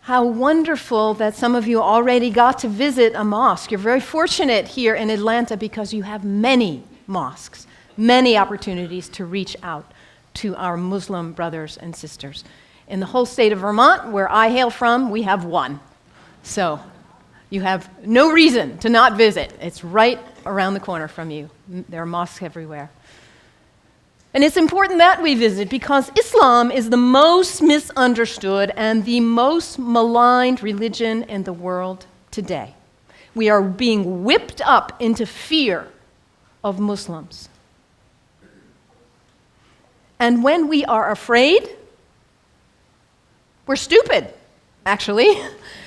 How wonderful that some of you already got to visit a mosque. You're very fortunate here in Atlanta because you have many mosques, many opportunities to reach out to our Muslim brothers and sisters. In the whole state of Vermont, where I hail from, we have one. So you have no reason to not visit. It's right around the corner from you. There are mosques everywhere. And it's important that we visit because Islam is the most misunderstood and the most maligned religion in the world today. We are being whipped up into fear of Muslims. And when we are afraid, we're stupid, actually.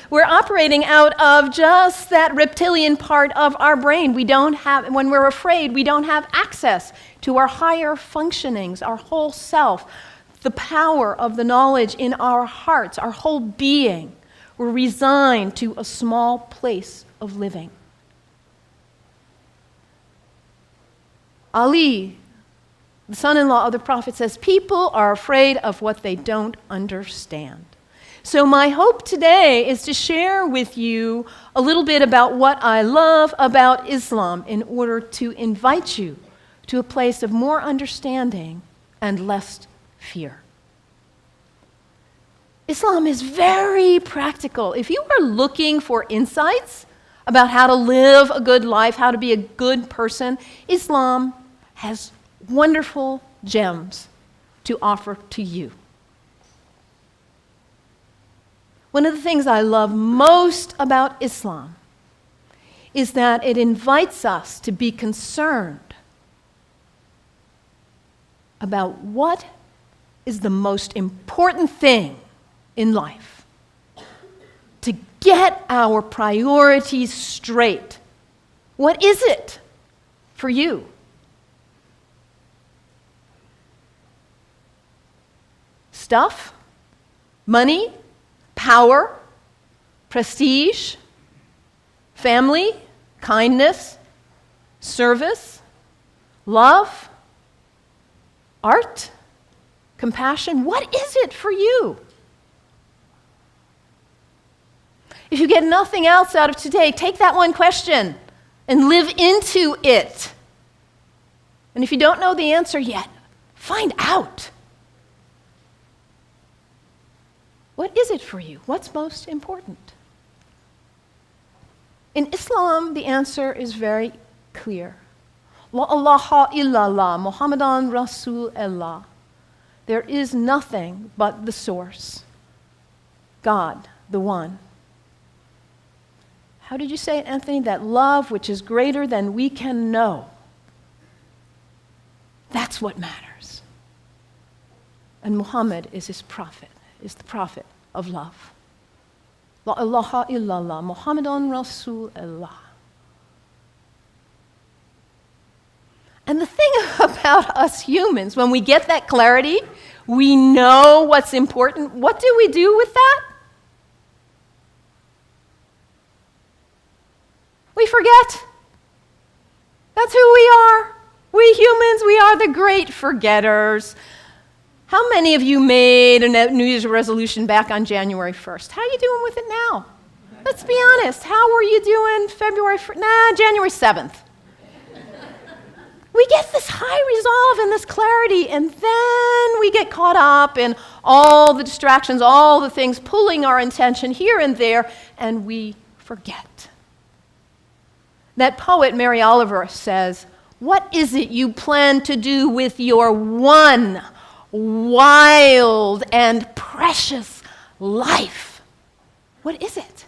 We're operating out of just that reptilian part of our brain. When we're afraid, we don't have access to our higher functionings, our whole self, the power of the knowledge in our hearts, our whole being. We're resigned to a small place of living. Ali, the son-in-law of the Prophet, says, people are afraid of what they don't understand. So my hope today is to share with you a little bit about what I love about Islam in order to invite you to a place of more understanding and less fear. Islam is very practical. If you are looking for insights about how to live a good life, how to be a good person, Islam has wonderful gems to offer to you. One of the things I love most about Islam is that it invites us to be concerned about what is the most important thing in life. To get our priorities straight. What is it for you? Stuff? Money? Power, prestige, family, kindness, service, love, art, compassion. What is it for you? If you get nothing else out of today, take that one question and live into it. And if you don't know the answer yet, find out. What is it for you? What's most important? In Islam, the answer is very clear. La ilaha illallah, Muhammadan Rasulullah. There is nothing but the source, God, the one. How did you say it, Anthony? That love which is greater than we can know. That's what matters. And Muhammad is his prophet. Is the prophet of love. La ilaha illallah, Muhammadan Rasulullah. And the thing about us humans, when we get that clarity, we know what's important. What do we do with that? We forget. That's who we are. We humans, we are the great forgetters. How many of you made a New Year's resolution back on January 1st? How are you doing with it now? Let's be honest. How were you doing February 1st? January 7th. We get this high resolve and this clarity, and then we get caught up in all the distractions, all the things pulling our attention here and there, and we forget. That poet, Mary Oliver, says, what is it you plan to do with your one wild and precious life? What is it?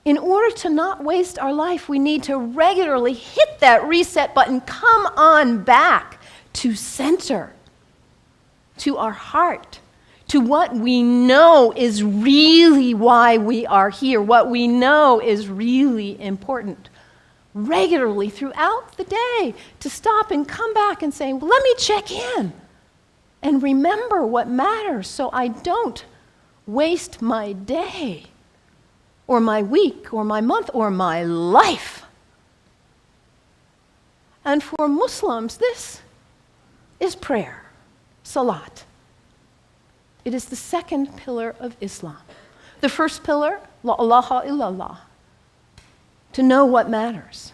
In order to not waste our life, we need to regularly hit that reset button, come on back to center, to our heart, to what we know is really why we are here, what we know is really important. Regularly throughout the day to stop and come back and say, well, let me check in and remember what matters so I don't waste my day or my week or my month or my life. And for Muslims, this is prayer, salat. It is the second pillar of Islam. The first pillar, la ilaha illallah, to know what matters.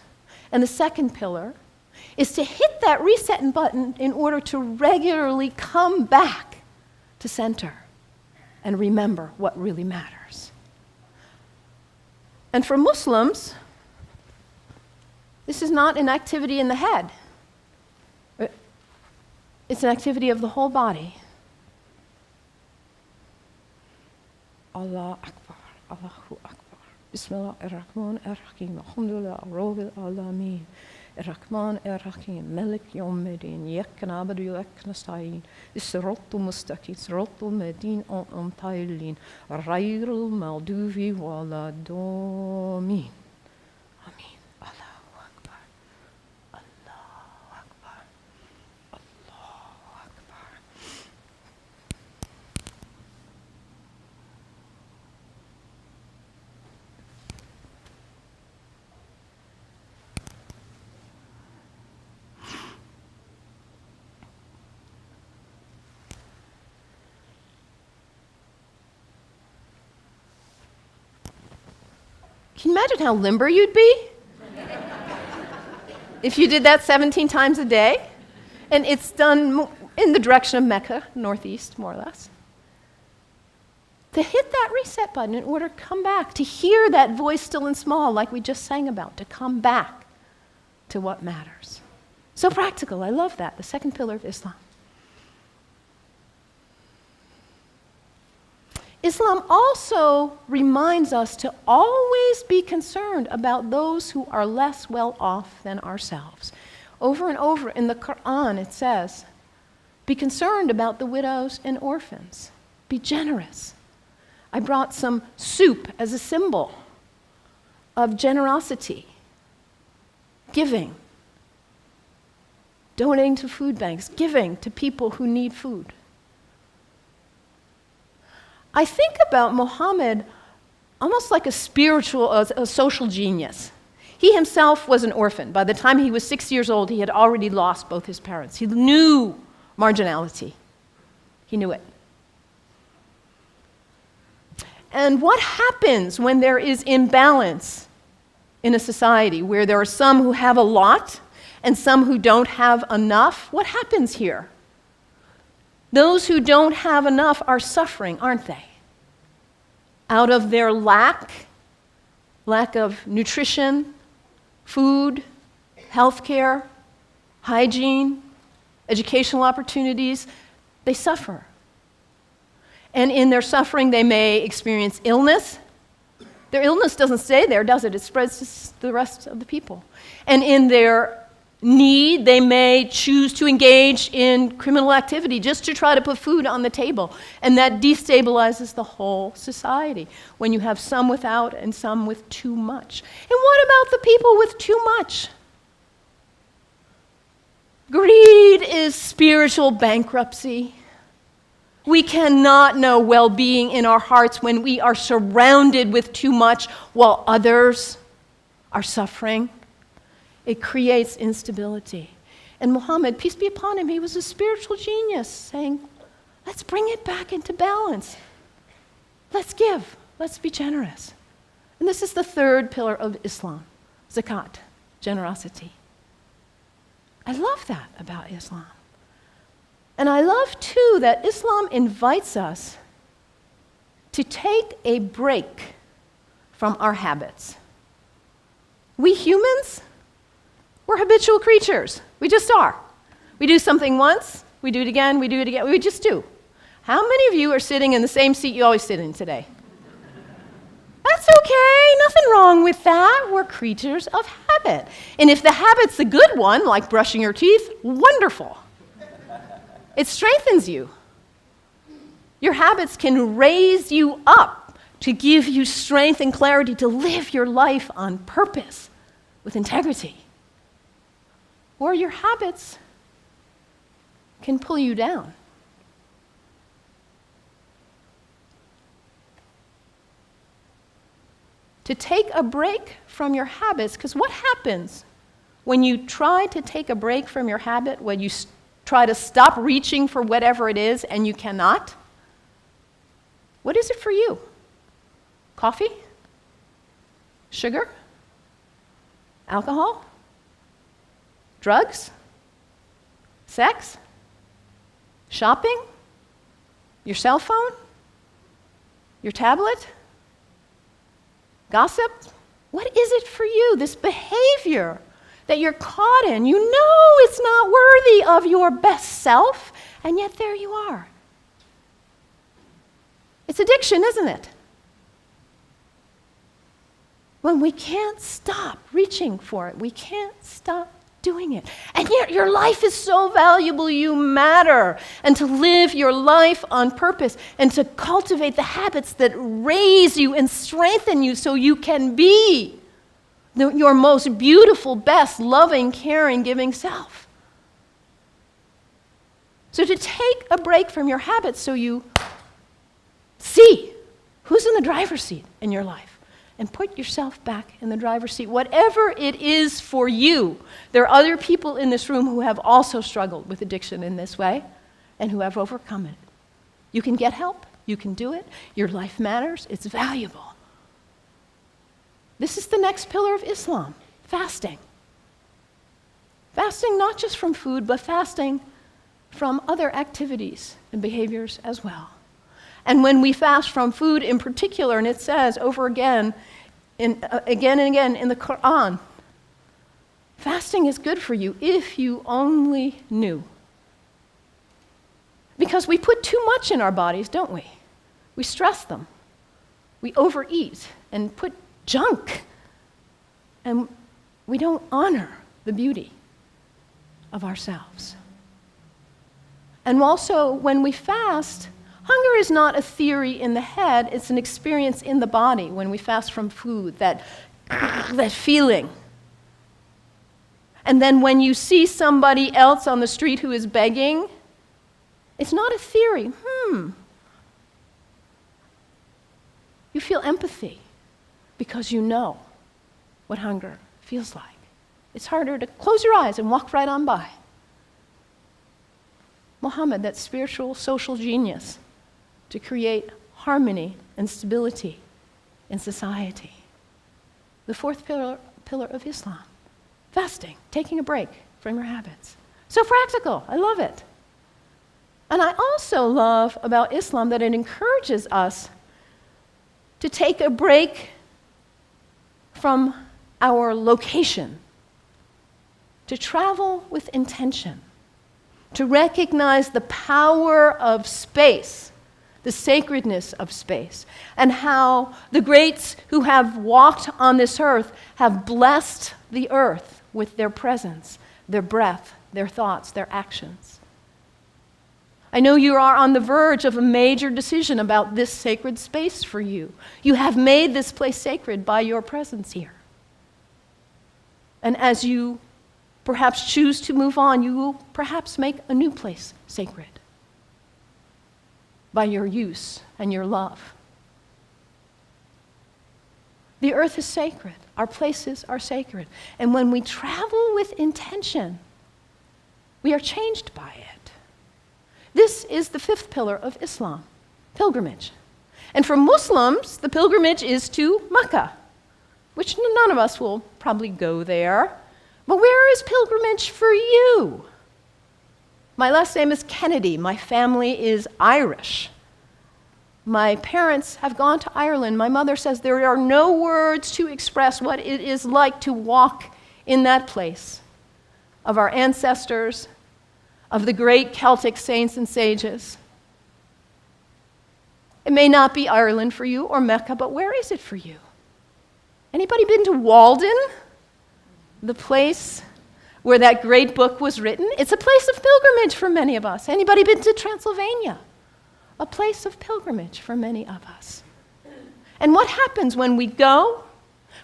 And the second pillar is to hit that reset button in order to regularly come back to center and remember what really matters. And for Muslims, this is not an activity in the head. It's an activity of the whole body. Allah Akbar, Allahu Akbar. Bismillah ar-Rahman ar-Rahim. Alhamdulillah, Rabbil Alameen. Ar-Rahman ar-Rahim. Malik Yawmiddin. Iyyaka na'budu wa iyyaka nasta'in. As-siratal mustaqim. Siratal ladhina an'amta 'alayhim. Ghayril maghdubi waladdallin. Amin. Allahu Akbar. Allahu Akbar. Allahu Akbar. Can you imagine how limber you'd be if you did that 17 times a day? And it's done in the direction of Mecca, northeast, more or less. To hit that reset button in order to come back, to hear that voice still and small like we just sang about, to come back to what matters. So practical, I love that, the second pillar of Islam. Islam also reminds us to always be concerned about those who are less well off than ourselves. Over and over in the Quran it says, be concerned about the widows and orphans. Be generous. I brought some soup as a symbol of generosity, giving, donating to food banks, giving to people who need food. I think about Muhammad almost like a spiritual, a social genius. He himself was an orphan. By the time he was 6 years old, he had already lost both his parents. He knew marginality. He knew it. And what happens when there is imbalance in a society where there are some who have a lot and some who don't have enough? What happens here? Those who don't have enough are suffering, aren't they? Out of their lack of nutrition, food, healthcare, hygiene, educational opportunities, they suffer. And in their suffering, they may experience illness. Their illness doesn't stay there, does it? It spreads to the rest of the people. And in their need, they may choose to engage in criminal activity just to try to put food on the table. And that destabilizes the whole society when you have some without and some with too much. And what about the people with too much? Greed is spiritual bankruptcy. We cannot know well-being in our hearts when we are surrounded with too much while others are suffering. It creates instability. And Muhammad, peace be upon him, he was a spiritual genius, saying, let's bring it back into balance. Let's give. Let's be generous. And this is the third pillar of Islam, zakat, generosity. I love that about Islam. And I love, too, that Islam invites us to take a break from our habits. We humans, we're habitual creatures. We just are. We do something once, we do it again, we do it again. We just do. How many of you are sitting in the same seat you always sit in today? That's okay. Nothing wrong with that. We're creatures of habit. And if the habit's a good one, like brushing your teeth, wonderful. It strengthens you. Your habits can raise you up to give you strength and clarity to live your life on purpose with integrity. Or your habits can pull you down. To take a break from your habits, because what happens when you try to take a break from your habit, when you try to stop reaching for whatever it is and you cannot? What is it for you? Coffee? Sugar? Alcohol? Drugs? Sex? Shopping? Your cell phone? Your tablet? Gossip? What is it for you, this behavior that you're caught in? You know it's not worthy of your best self, and yet there you are. It's addiction, isn't it? When we can't stop reaching for it, we can't stop doing it. And yet your life is so valuable, you matter. And to live your life on purpose and to cultivate the habits that raise you and strengthen you so you can be your most beautiful, best, loving, caring, giving self. So to take a break from your habits so you see who's in the driver's seat in your life. And put yourself back in the driver's seat, whatever it is for you. There are other people in this room who have also struggled with addiction in this way and who have overcome it. You can get help. You can do it. Your life matters. It's valuable. This is the next pillar of Islam, fasting. Fasting not just from food, but fasting from other activities and behaviors as well. And when we fast from food in particular, and it says over again and again in the Quran, fasting is good for you if you only knew. Because we put too much in our bodies, don't we? We stress them. We overeat and put junk. And we don't honor the beauty of ourselves. And also, when we fast, hunger is not a theory in the head, it's an experience in the body when we fast from food, that feeling. And then when you see somebody else on the street who is begging, it's not a theory. You feel empathy because you know what hunger feels like. It's harder to close your eyes and walk right on by. Muhammad, that spiritual, social genius, to create harmony and stability in society. The fourth pillar of Islam, fasting, taking a break from your habits. So practical, I love it. And I also love about Islam that it encourages us to take a break from our location, to travel with intention, to recognize the power of space, the sacredness of space, and how the greats who have walked on this earth have blessed the earth with their presence, their breath, their thoughts, their actions. I know you are on the verge of a major decision about this sacred space for you. You have made this place sacred by your presence here. And as you perhaps choose to move on, you will perhaps make a new place sacred by your use and your love. The earth is sacred. Our places are sacred. And when we travel with intention, we are changed by it. This is the fifth pillar of Islam, pilgrimage. And for Muslims, the pilgrimage is to Mecca, which none of us will probably go there. But where is pilgrimage for you? My last name is Kennedy. My family is Irish. My parents have gone to Ireland. My mother says there are no words to express what it is like to walk in that place of our ancestors, of the great Celtic saints and sages. It may not be Ireland for you or Mecca, but where is it for you? Anybody been to Walden, the place where that great book was written? It's a place of pilgrimage for many of us. Anybody been to Transylvania? A place of pilgrimage for many of us. And what happens when we go?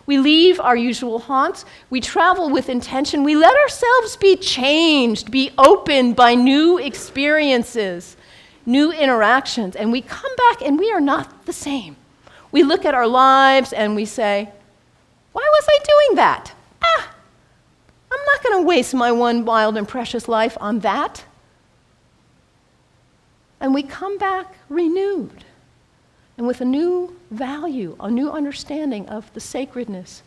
We leave our usual haunts. We travel with intention. We let ourselves be changed, be opened by new experiences, new interactions. And we come back and we are not the same. We look at our lives and we say, why was I doing that? I'm not going to waste my one wild and precious life on that. And we come back renewed, and with a new value, a new understanding of the sacredness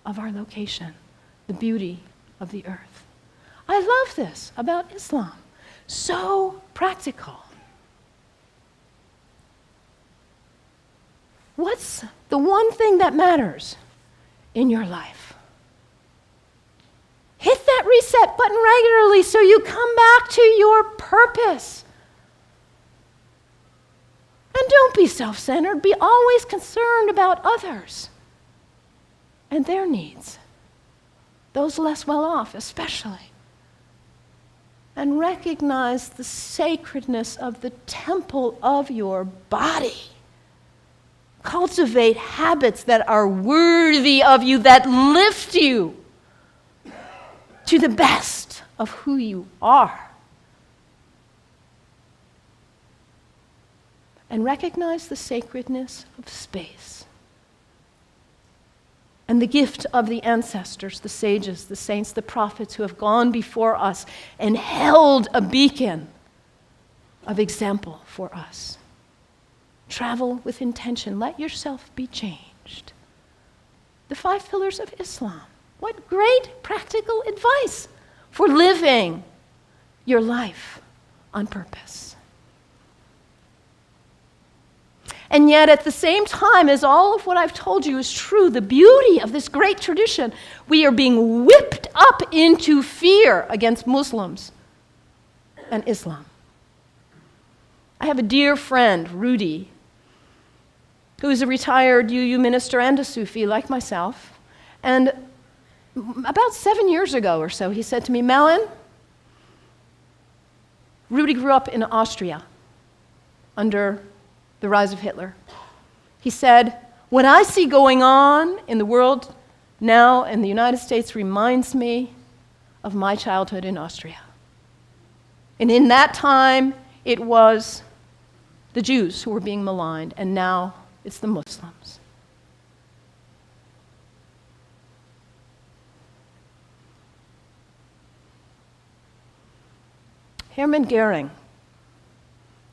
of our location, the beauty of the earth. I love this about Islam. So practical. What's the one thing that matters in your life? Hit that reset button regularly so you come back to your purpose. And don't be self-centered. Be always concerned about others and their needs, those less well off especially. And recognize the sacredness of the temple of your body. Cultivate habits that are worthy of you, that lift you to the best of who you are. And recognize the sacredness of space and the gift of the ancestors, the sages, the saints, the prophets who have gone before us and held a beacon of example for us. Travel with intention. Let yourself be changed. The 5 pillars of Islam. What great practical advice for living your life on purpose. And yet, at the same time as all of what I've told you is true, the beauty of this great tradition, we are being whipped up into fear against Muslims and Islam. I have a dear friend, Rudy, who is a retired UU minister and a Sufi like myself. And about 7 years ago or so, he said to me, Mallon, Rudy grew up in Austria under the rise of Hitler. He said, what I see going on in the world now in the United States reminds me of my childhood in Austria. And in that time, it was the Jews who were being maligned, and now it's the Muslims. Hermann Goering,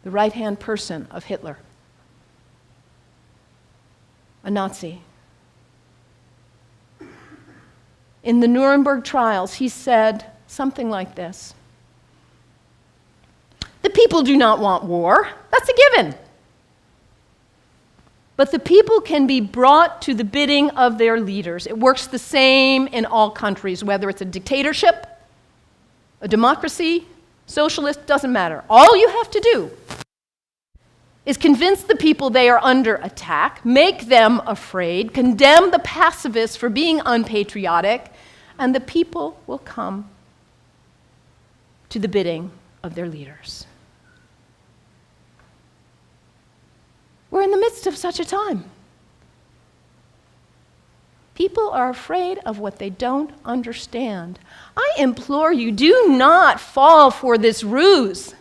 the right-hand person of Hitler, a Nazi. In the Nuremberg trials, he said something like this: the people do not want war, that's a given. But the people can be brought to the bidding of their leaders. It works the same in all countries, whether it's a dictatorship, a democracy, socialist, doesn't matter. All you have to do is convince the people they are under attack, make them afraid, condemn the pacifists for being unpatriotic, and the people will come to the bidding of their leaders. We're in the midst of such a time. People are afraid of what they don't understand. I implore you, do not fall for this ruse.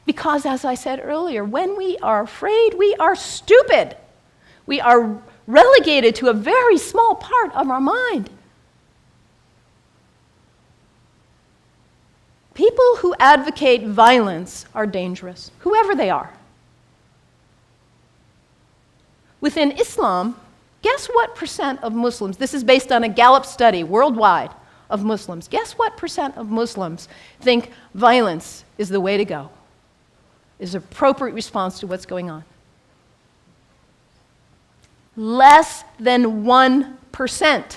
Because, as I said earlier, when we are afraid, we are stupid. We are relegated to a very small part of our mind. People who advocate violence are dangerous, whoever they are. Within Islam, guess what percent of Muslims, this is based on a Gallup study worldwide of Muslims, guess what percent of Muslims think violence is the way to go, is an appropriate response to what's going on? Less than 1%.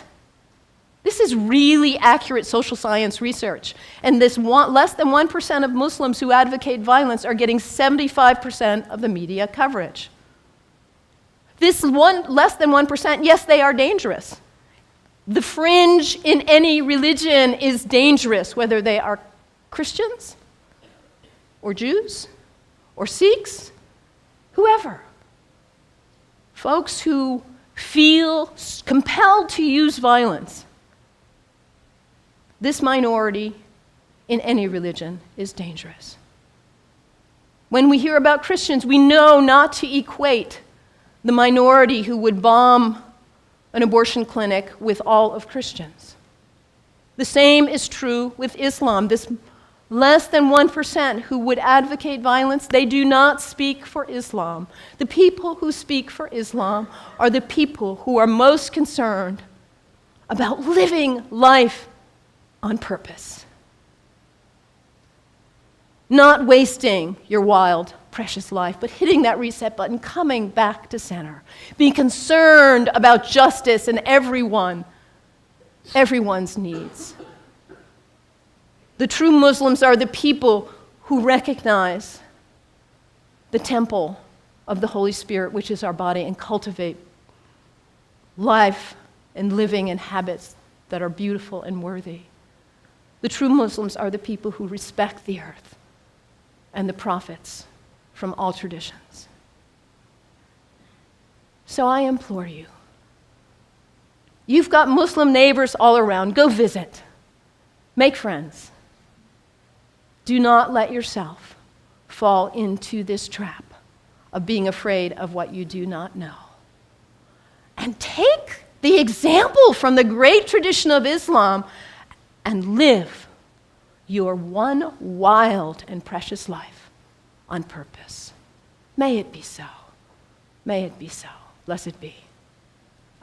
This is really accurate social science research. And this less than 1% of Muslims who advocate violence are getting 75% of the media coverage. This less than 1%, yes, they are dangerous. The fringe in any religion is dangerous, whether they are Christians or Jews or Sikhs, whoever. Folks who feel compelled to use violence. This minority in any religion is dangerous. When we hear about Christians, we know not to equate the minority who would bomb an abortion clinic with all of Christians. The same is true with Islam. This Less than 1% who would advocate violence, they do not speak for Islam. The people who speak for Islam are the people who are most concerned about living life on purpose. Not wasting your wild, precious life, but hitting that reset button, coming back to center. Being concerned about justice and everyone's needs. The true Muslims are the people who recognize the temple of the Holy Spirit, which is our body, and cultivate life and living and habits that are beautiful and worthy. The true Muslims are the people who respect the earth and the prophets from all traditions. So I implore you, you've got Muslim neighbors all around. Go visit. Make friends. Do not let yourself fall into this trap of being afraid of what you do not know. And take the example from the great tradition of Islam and live your one wild and precious life on purpose. May it be so. May it be so. Blessed be.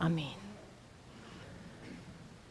Amen.